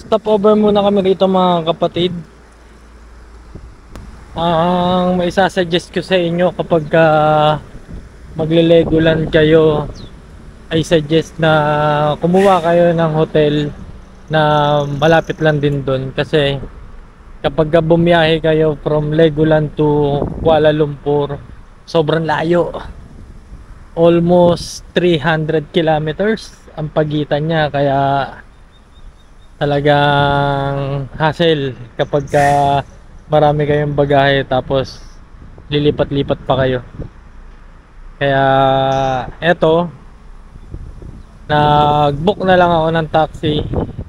Stopover muna kami rito mga kapatid. Ang may isasuggest ko sa inyo kapag magle-Legoland kayo, ay suggest na kumuha kayo ng hotel na malapit lang din doon. Kasi kapag bumiyahe kayo from Legoland to Kuala Lumpur, sobrang layo. Almost 300 kilometers ang pagitan niya, kaya talagang hassle kapag marami kayong bagahe tapos lilipat-lipat pa kayo. Kaya eto, nag-book na lang ako ng taxi.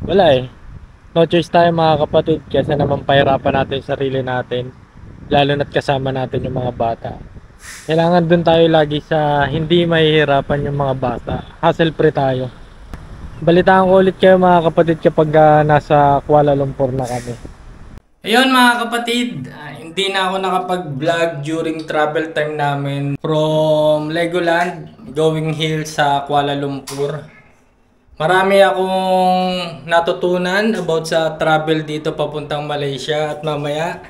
Wala eh, no choice tayo mga kapatid, kasi naman pahirapan natin yung sarili natin, lalo na't kasama natin yung mga bata. Kailangan dun tayo lagi sa hindi mahihirapan yung mga bata. Hassle free tayo. Balitaan ko ulit kayo mga kapatid kapag nasa Kuala Lumpur na kami. Ayun mga kapatid, hindi na ako nakapag-vlog during travel time namin from Legoland going hill sa Kuala Lumpur. Marami akong natutunan about sa travel dito papuntang Malaysia, at mamaya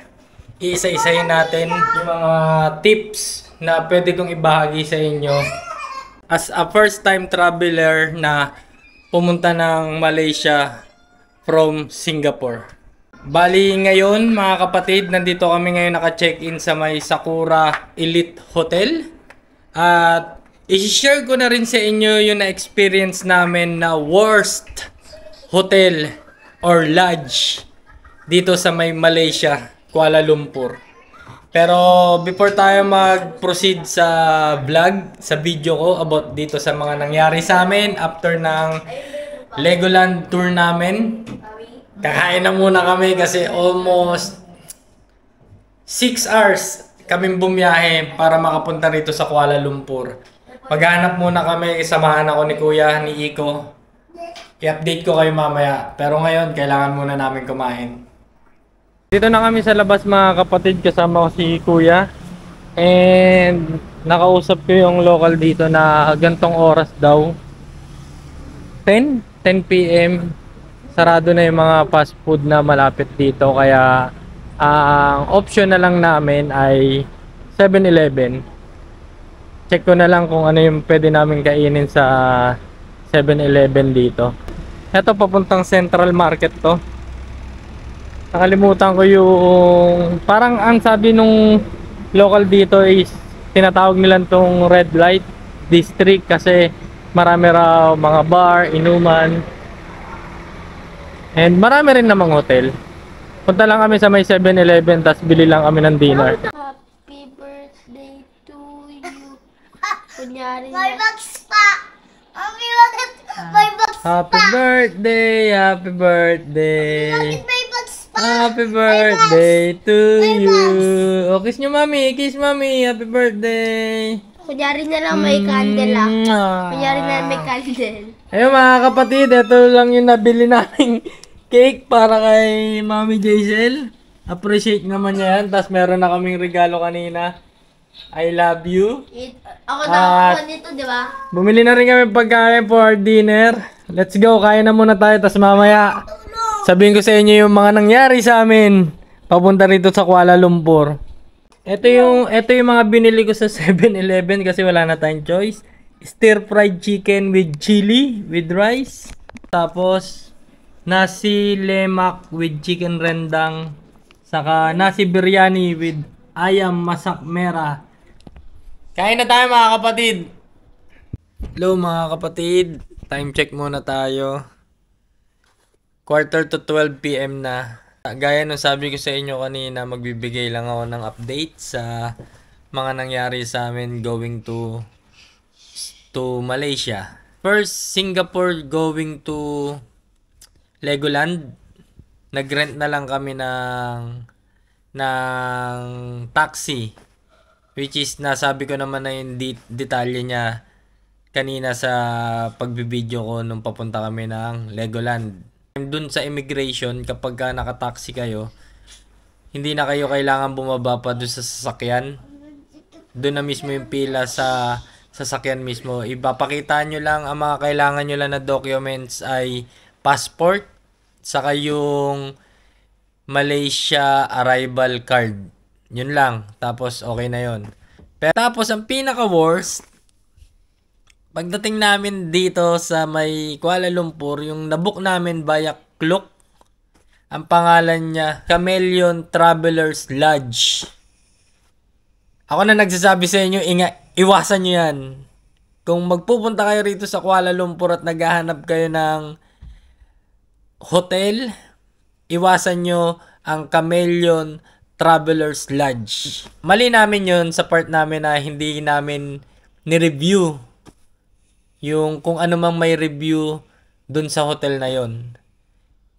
iisa-isahin natin yung mga tips na pwede kong ibahagi sa inyo as a first time traveler na pumunta ng Malaysia from Singapore. Bali ngayon mga kapatid, nandito kami ngayon naka-check-in sa may Sakura Elite Hotel. At i-share ko na rin sa inyo yung na-experience namin na worst hotel or lodge dito sa may Malaysia, Kuala Lumpur. Pero before tayo mag-proceed sa vlog, sa video ko about dito sa mga nangyari sa amin after ng Legoland tour namin, kakain na muna kami kasi almost 6 hours kaming bumiyahe para makapunta rito sa Kuala Lumpur. Maghanap muna kami, samahan ako ni Kuya, ni Iko. I-update ko kayo mamaya. Pero ngayon, kailangan muna namin kumain. Dito na kami sa labas mga kapatid, kasama ko si Kuya. And nakausap ko yung local dito na gantong oras daw, 10 PM, sarado na yung mga fast food na malapit dito. Kaya ang option na lang namin ay 7-Eleven. Check ko na lang kung ano yung pwede namin kainin sa 7-Eleven dito. Ito papuntang Central Market to. Nakalimutan ko yung parang ang sabi nung local dito is tinatawag nila tong red light district kasi marami raw mga bar, inuman, and marami rin namang hotel. Punta lang kami sa may 7-Eleven, tas bili lang kami ng dinner. Happy birthday to you. Kunyari My na. bugs pa! Mami, bakit my bugs pa? Happy birthday, happy birthday. Bakit may bugs pa? Happy birthday to you. Oh, kiss nyo mami, kiss mami. Happy birthday. Kunyari na lang may candle ah. Kunyari na lang may candle. Ayun mga kapatid, ito lang yung nabili naming cake para kay Mami Jaisel. Appreciate naman niya yan. Tapos meron na kaming regalo kanina. I love you. Ako nakakuha nito, di ba? Bumili na rin kami pagkain for dinner. Let's go, kain na muna tayo. Tapos mamaya sabihin ko sa inyo yung mga nangyari sa amin papunta rito sa Kuala Lumpur. Ito yung mga binili ko sa 7-Eleven kasi wala na tayong choice. Stir fried chicken with chili with rice. Tapos nasi lemak with chicken rendang. Saka nasi biryani with ayam masak merah. Kain na tayo mga kapatid. Hello mga kapatid. Time check muna tayo. 11:45 PM na. Gaya nung sabi ko sa inyo kanina, magbibigay lang ako ng update sa mga nangyari sa amin going to Malaysia. First, Singapore going to Legoland. Nag-rent na lang kami ng taxi, which is nasabi ko naman na yung detalye niya kanina sa pagbibideo ko nung papunta kami ng Legoland. Dun sa immigration, kapag naka-taxi kayo, hindi na kayo kailangan bumaba pa dun sa sasakyan. Doon na mismo yung pila sa sasakyan mismo. Ipapakita nyo lang, ang mga kailangan nyo lang na documents ay passport, saka yung Malaysia arrival card. Yun lang. Tapos okay na yun. Pero tapos ang pinaka-worst, pagdating namin dito sa may Kuala Lumpur, yung nabook namin via Klook, ang pangalan niya, Chameleon Travelers Lodge. Ako na nagsasabi sa inyo, iwasan nyo yan. Kung magpupunta kayo rito sa Kuala Lumpur at naghahanap kayo ng hotel, iwasan nyo ang Chameleon Travelers Lodge. Mali namin yun sa part namin na hindi namin ni-review yung kung ano mang may review dun sa hotel na yon.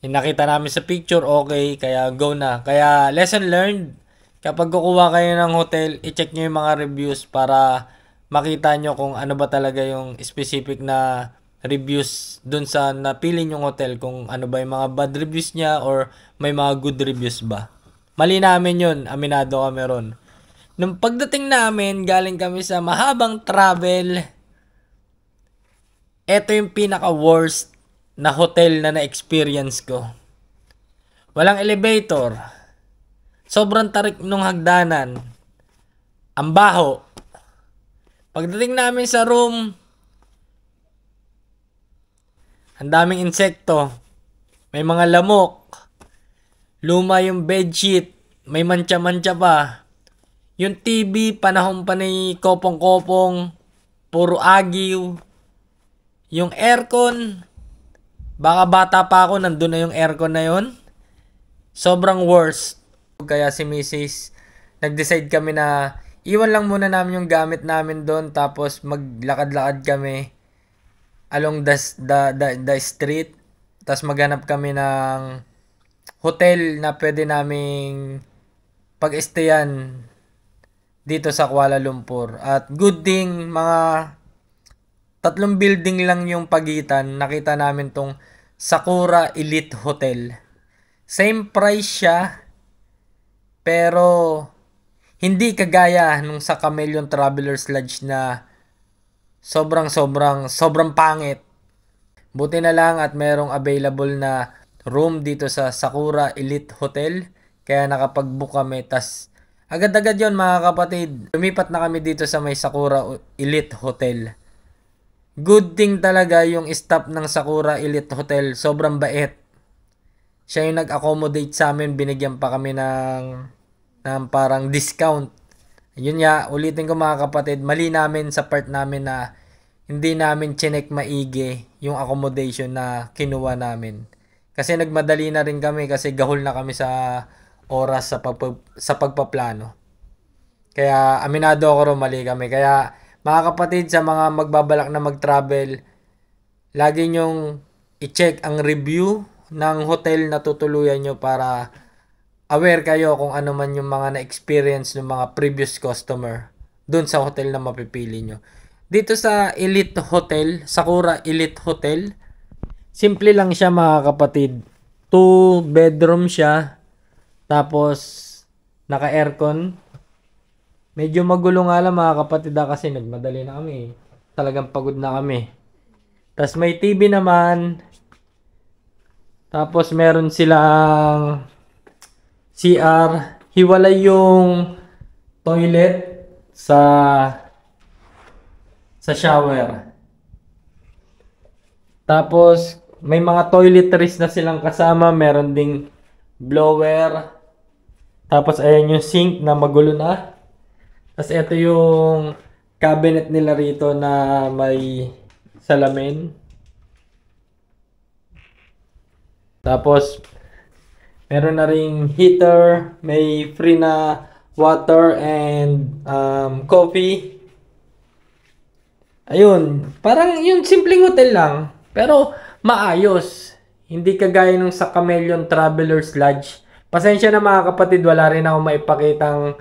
Nakita namin sa picture, okay, kaya go na. Kaya lesson learned, kapag kukuha kayo ng hotel, i-check nyo yung mga reviews para makita nyo kung ano ba talaga yung specific na reviews dun sa napili nyong hotel, kung ano ba yung mga bad reviews niya or may mga good reviews ba. Mali namin yun, aminado kami ron. Nung pagdating namin, galing kami sa mahabang travel, eto yung pinaka-worst na hotel na na-experience ko. Walang elevator. Sobrang tarik nung hagdanan. Ang baho. Pagdating namin sa room, ang daming insekto. May mga lamok. Luma yung bedsheet. May mantsa-mantsa pa. Yung TV, panahon pa ni kopong-kopong. Puro agiw. Yung aircon, baka bata pa ako, nandun na yung aircon na yon. Sobrang worst. Kaya si Mrs. nag-decide kami na iwan lang muna namin yung gamit namin doon, tapos maglakad-lakad kami along the street. Tapos maghanap kami ng hotel na pwede naming pag-stayan dito sa Kuala Lumpur. At good thing, mga 3 building lang yung pagitan, nakita namin tong Sakura Elite Hotel. Same price siya, pero hindi kagaya nung sa Chameleon Travelers Lodge na sobrang pangit. Buti na lang at merong available na room dito sa Sakura Elite Hotel, kaya nakapag-book kami. Tas agad-agad yon mga kapatid, lumipat na kami dito sa may Sakura Elite Hotel. Good thing talaga yung staff ng Sakura Elite Hotel, sobrang bait. Siya yung nag-accommodate sa amin, binigyan pa kami ng parang discount. Yun nga, ulitin ko mga kapatid, mali namin sa part namin na hindi namin chinek maigi yung accommodation na kinuha namin. Kasi nagmadali na rin kami kasi gahol na kami sa oras sa pagpaplano. Kaya aminado ako rin, mali kami. Kaya mga kapatid, sa mga magbabalak na mag-travel, lagi nyong i-check ang review ng hotel na tutuluyan nyo para aware kayo kung ano man yung mga na-experience ng mga previous customer dun sa hotel na mapipili nyo. Dito sa Elite Hotel, Sakura Elite Hotel, simple lang siya mga kapatid. 2 bedroom siya, tapos naka-aircon. Medyo magulo nga lang mga kapatid kasi nagmadali na kami. Talagang pagod na kami. Tapos may TV naman. Tapos meron silang CR. Hiwalay yung toilet sa shower. Tapos may mga toiletries na silang kasama. Meron ding blower. Tapos ayan yung sink na magulo na. Tapos ito yung cabinet nila rito na may salamin. Tapos meron na ring heater, may free na water and coffee. Ayun, parang yung simpleng hotel lang, pero maayos. Hindi kagaya nung sa Chameleon Travelers Lodge. Pasensya na mga kapatid, wala rin ako maipakitang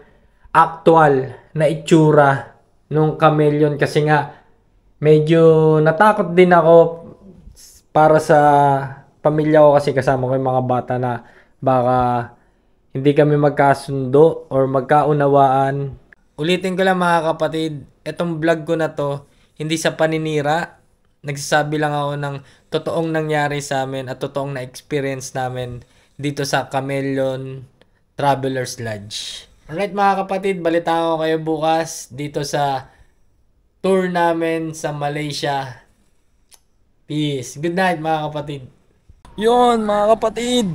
actual na itsura nung Chameleon kasi nga medyo natakot din ako para sa pamilya ko kasi kasama ko yung mga bata na baka hindi kami magkasundo or magkaunawaan. Ulitin ko lang mga kapatid, etong vlog ko na to hindi sa paninira. Nagsasabi lang ako ng totoong nangyari sa amin at totoong na-experience namin dito sa Camelion Travelers Lodge. Alright mga kapatid, balita ko kayo bukas dito sa tour namin sa Malaysia. Peace. Good night mga kapatid. Yun mga kapatid.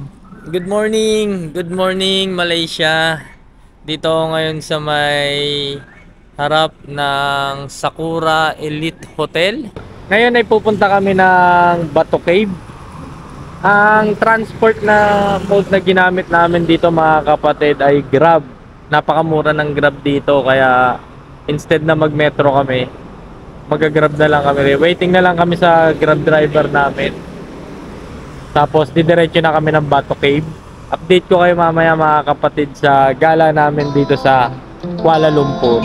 Good morning. Good morning Malaysia. Dito ako ngayon sa may harap ng Sakura Elite Hotel. Ngayon ay pupunta kami ng Bato Cave. Ang transport na mode na ginamit namin dito mga kapatid ay Grab. Napakamura ng Grab dito kaya instead na mag-metro kami, mag-grab na lang kami. Waiting na lang kami sa Grab driver namin. Tapos didiretso na kami ng Bato Cave. Update ko kayo mamaya mga kapatid sa gala namin dito sa Kuala Lumpur.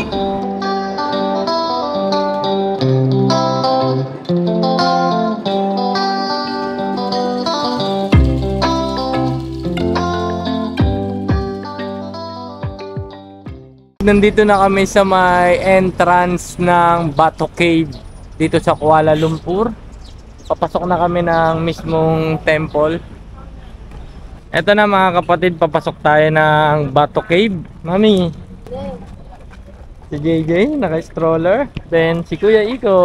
Nandito na kami sa may entrance ng Bato Cave dito sa Kuala Lumpur. Papasok na kami ng mismong temple. Eto na mga kapatid, papasok tayo ng Bato Cave. Mami, si JJ naka-stroller. Then si Kuya Iko.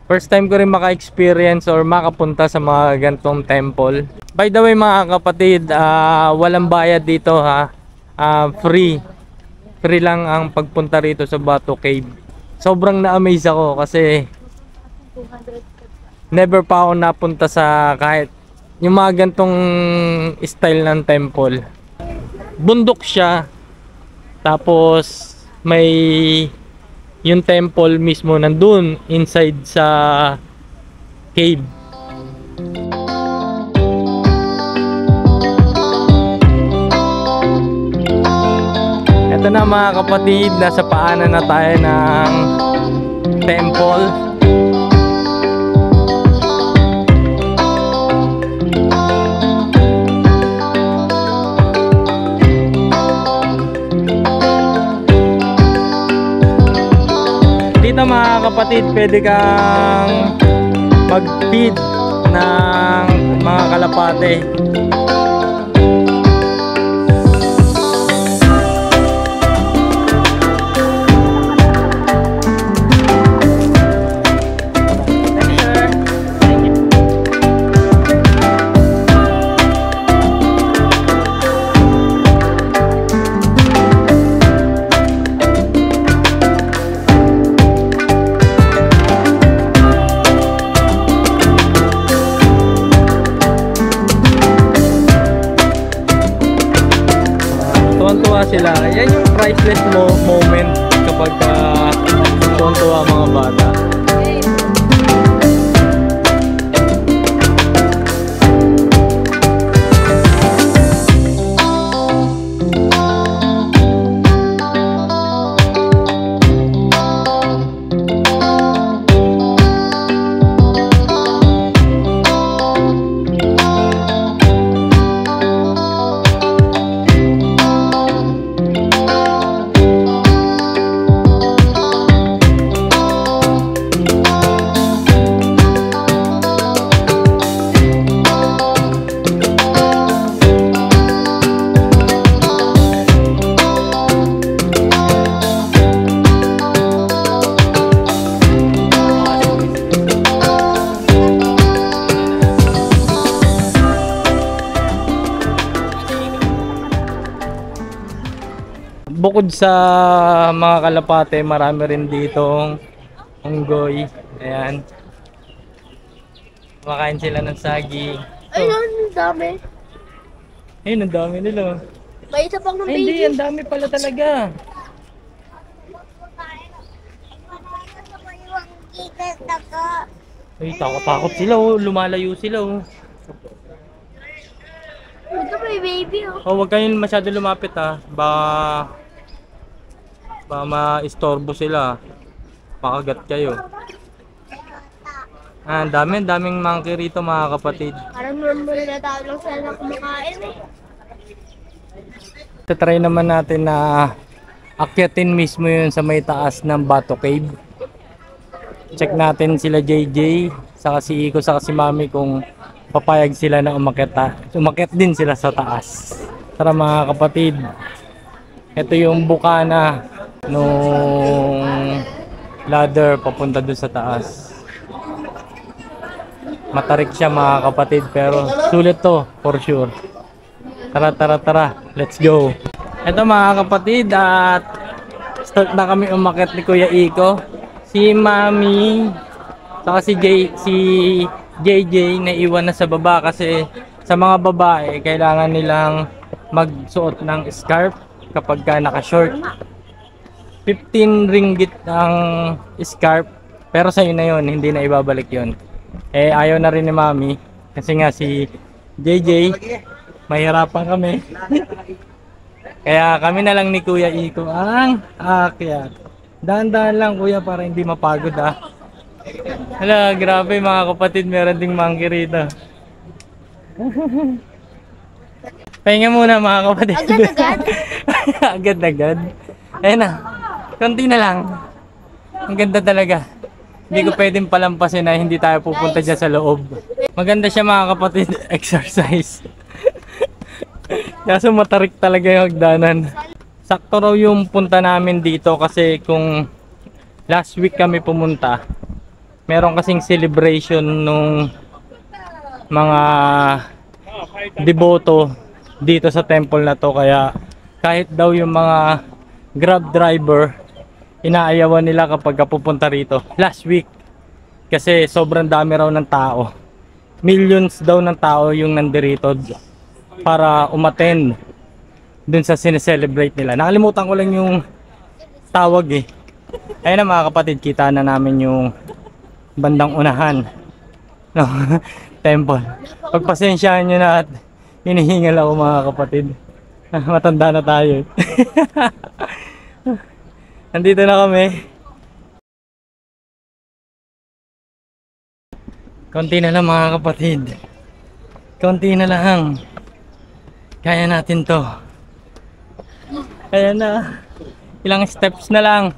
First time ko rin maka-experience or makapunta sa mga gantong temple. By the way mga kapatid, walang bayad dito ha. Free. Free lang ang pagpunta rito sa Bato Cave. Sobrang na-amaze ako kasi never pa ako napunta sa kahit yung mga gantong style ng temple. Bundok siya. Tapos may yung temple mismo nandun inside sa cave. Ito na mga kapatid, nasa paanan na tayo ng temple. Dito mga kapatid, pwede kang mag-feed ng mga kalapate. Tuwan-tuwa sila. Yan yung priceless moment kapag tuwan-tuwa mga bata. Bukod sa mga kalapate, marami rin ditong unggoy. Ayan. Kumakain sila ng saging. Ay, ang dami. Ayun, ang dami nila. May isa pang ng Ay, hindi, baby. ang dami pala talaga. Ay, takot-takot sila oh. Lumalayo sila oh. Ito may baby oh. Oh, huwag kayong masyado lumapit ha. Baka ma-istorbo sila. Makagat kayo. Ang daming monkey rito mga kapatid. Parang normal na tao lang sila kumakain eh. Try naman natin na akyatin mismo yun sa may taas ng Bato Cave. Check natin sila JJ, saka si Iko, saka si Mami kung papayag sila na umakyat din sila sa taas. Tara mga kapatid. Ito yung bukana nung ladder papunta dun sa taas. Matarik siya mga kapatid, pero sulit to for sure. Tara, let's go. Ito mga kapatid, at start na kami umakyat ni Kuya Iko. Si Mami saka si JJ na iwan na sa baba kasi sa mga babae kailangan nilang magsuot ng scarf kapag ka naka-short. 15 ringgit ang scarf, pero sa'yo na yon, hindi na ibabalik yon. Eh ayaw na rin ni Mami kasi nga si JJ mahirapan kami. Kaya kami na lang ni Kuya Iko ang aakyat. Dahan-dahan lang kuya para hindi mapagod ah. Hala, grabe mga kapatid, meron ding monkey rito. Pahinga muna mga kapatid. Agad-agad? Agad-agad. Ayun na, konti na lang. Ang ganda talaga. Hindi ko pwedeng palampasin na hindi tayo pupunta dyan sa loob. Maganda siya mga kapatid, exercise. Kaso matarik talaga yung hagdanan. Sakto raw yung punta namin dito kasi kung last week kami pumunta, meron kasing celebration nung mga deboto dito sa temple na to, kaya kahit daw yung mga grab driver inaayawan nila kapag pupunta rito last week kasi sobrang dami raw ng tao. Millions daw ng tao yung nandirito para umattend dun sa sineselebrate nila. Nakalimutan ko lang yung tawag eh. Ayun na mga kapatid, kita na namin yung bandang unahan no temple. Pagpasensyaan nyo na at hinihingal ako mga kapatid. Matanda na tayo. Nandito na kami. Konti na lang mga kapatid. Konti na lang. Kaya natin to. Ayan na. Ilang steps na lang.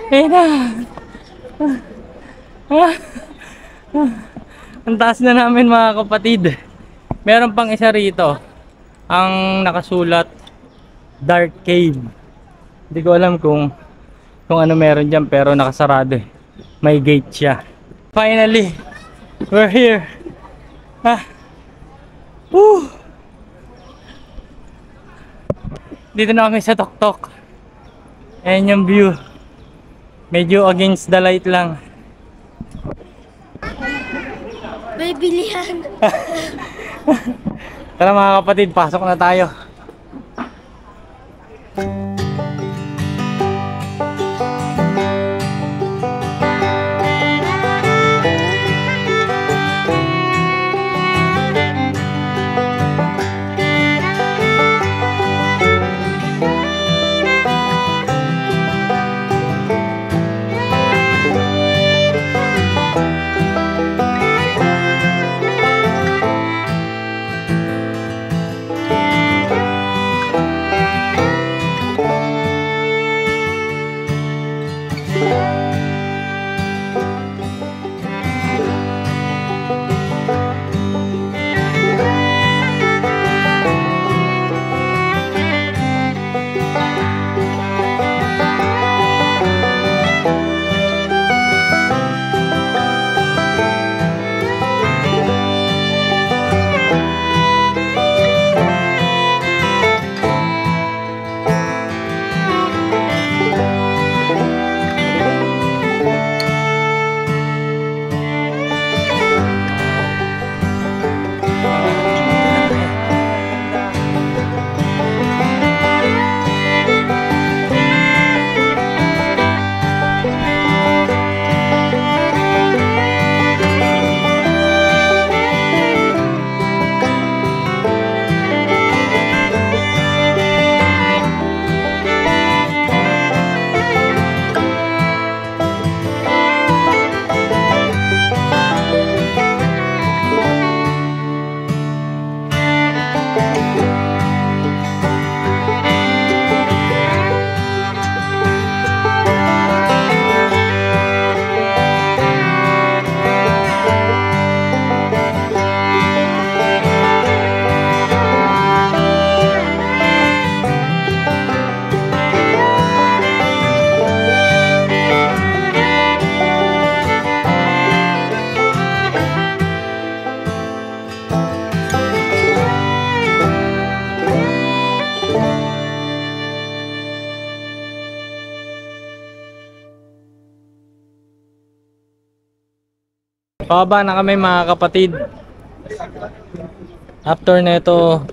Ayan na. Ang taas na namin mga kapatid. Meron pang isa rito. Ang nakasulat Dark Cave. Hindi ko alam kung ano meron dyan, pero nakasarado eh. May gate siya. Finally, we're here. Woo! Dito na kami sa Toktok. Ayan yung view. Medyo against the light lang. May bilihan. Tara mga kapatid, pasok na tayo. Pababa na kami mga kapatid. After nito,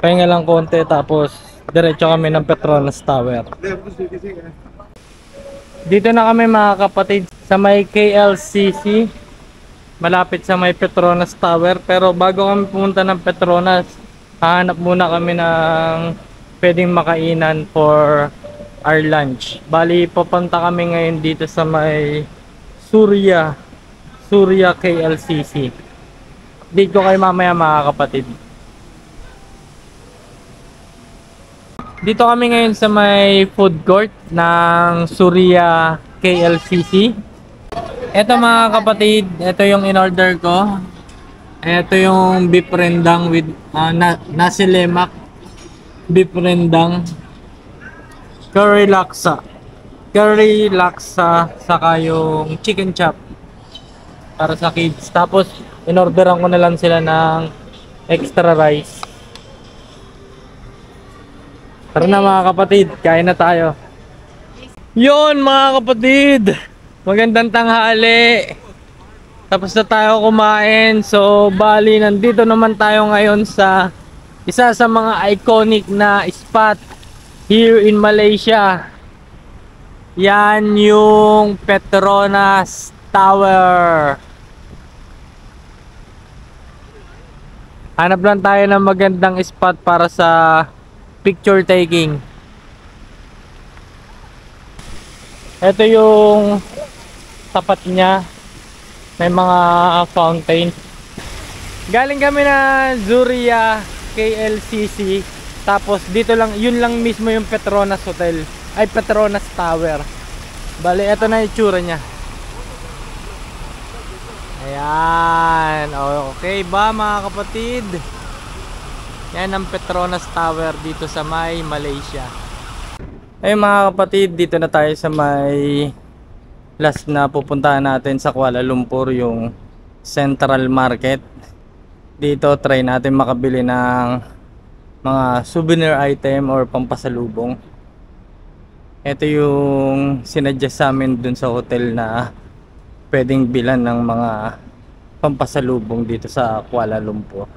pahinga lang konti tapos diretso kami ng Petronas Tower. Dito na kami mga kapatid sa may KLCC, malapit sa may Petronas Tower. Pero bago kami pumunta ng Petronas, hahanap muna kami ng pwedeng makainan for our lunch. Bali, papunta kami ngayon dito sa may Surya KLCC. Dito kayo mamaya mga kapatid. Dito kami ngayon sa may food court ng Surya KLCC. Ito mga kapatid, ito yung in-order ko. Ito yung beef rendang with nasi lemak, beef rendang, curry laksa, saka yung chicken chop para sa kids. Tapos in-orderan ko na lang sila ng extra rice. Tara na mga kapatid, kain na tayo. Yun mga kapatid, magandang tanghali. Tapos na tayo kumain. So bali, nandito naman tayo ngayon sa isa sa mga iconic na spot here in Malaysia. Yan yung Petronas Tower. Hanap lang tayo ng magandang spot para sa picture taking. Ito yung tapat niya. May mga fountain. Galing kami na Surya KLCC. Tapos dito lang, yun lang mismo yung Petronas Hotel. Ay, Petronas Tower. Bali, ito na yung itsura niya. Ayan. Okay ba mga kapatid? Yan ang Petronas Tower dito sa may Malaysia. Ayun mga kapatid, dito na tayo sa may last na pupuntahan natin sa Kuala Lumpur, yung Central Market. Dito try natin makabili ng mga souvenir item or pampasalubong. Ito yung sinadya sa amin dun sa hotel na pwedeng bilan ng mga pampasalubong dito sa Kuala Lumpur.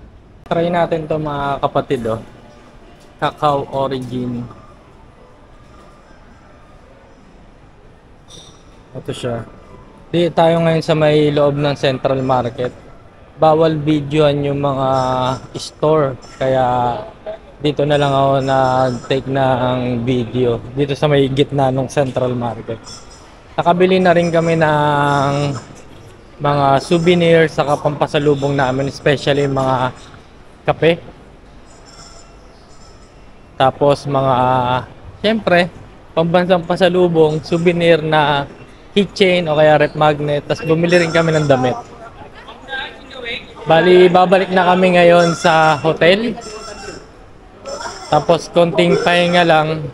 Try natin to mga kapatid, oh. Cacao origin. Ito siya. Di tayo ngayon sa may loob ng Central Market. Bawal videoan yung mga store. Kaya dito na lang ako nag-take ng video. Dito sa may gitna ng Central Market. Nakabili na rin kami ng mga souvenirs sa pampasalubong namin. Especially mga kape. Tapos mga, siyempre, pambansang pasalubong, souvenir na keychain o kaya rep magnet. Tapos bumili rin kami ng damit. Bali, babalik na kami ngayon sa hotel. Tapos konting pahinga lang.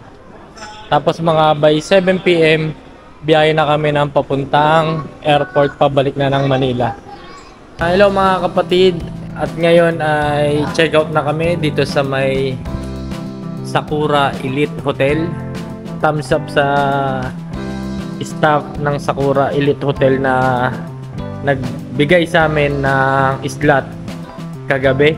Tapos mga by 7 PM, biyahe na kami ng papuntang airport, pabalik na ng Manila. Hello mga kapatid. At ngayon ay check out na kami dito sa may Sakura Elite Hotel. Thumbs up sa staff ng Sakura Elite Hotel na nagbigay sa amin ng slot kagabi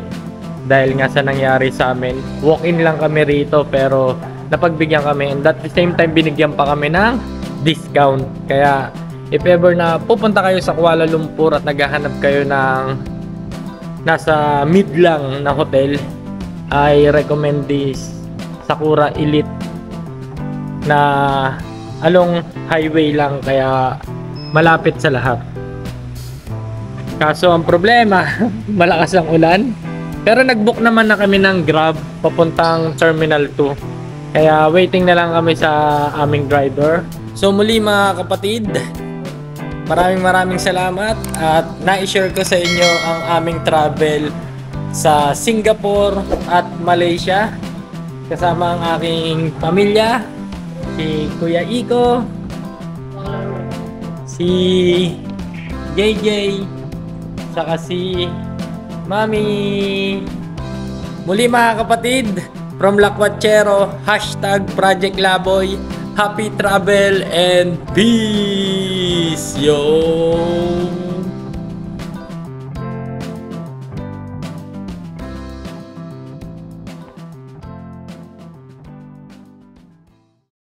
dahil nga sa nangyari sa amin. Walk-in lang kami rito pero napagbigyan kami, and at the same time binigyan pa kami ng discount. Kaya if ever na pupunta kayo sa Kuala Lumpur at naghahanap kayo ng nasa mid lang na hotel, I recommend this Sakura Elite na along highway lang, kaya malapit sa lahat. Kaso ang problema, malakas ang ulan. Pero nag-book naman na kami ng Grab papuntang Terminal 2. Kaya waiting na lang kami sa aming driver. So muli mga kapatid, maraming salamat at na-share ko sa inyo ang aming travel sa Singapore at Malaysia kasama ang aking pamilya, si Kuya Iko, si JJ, saka si Mami. Muli mga kapatid, from Lakwatchero, #Project Laboy, happy travel and peace! Yo!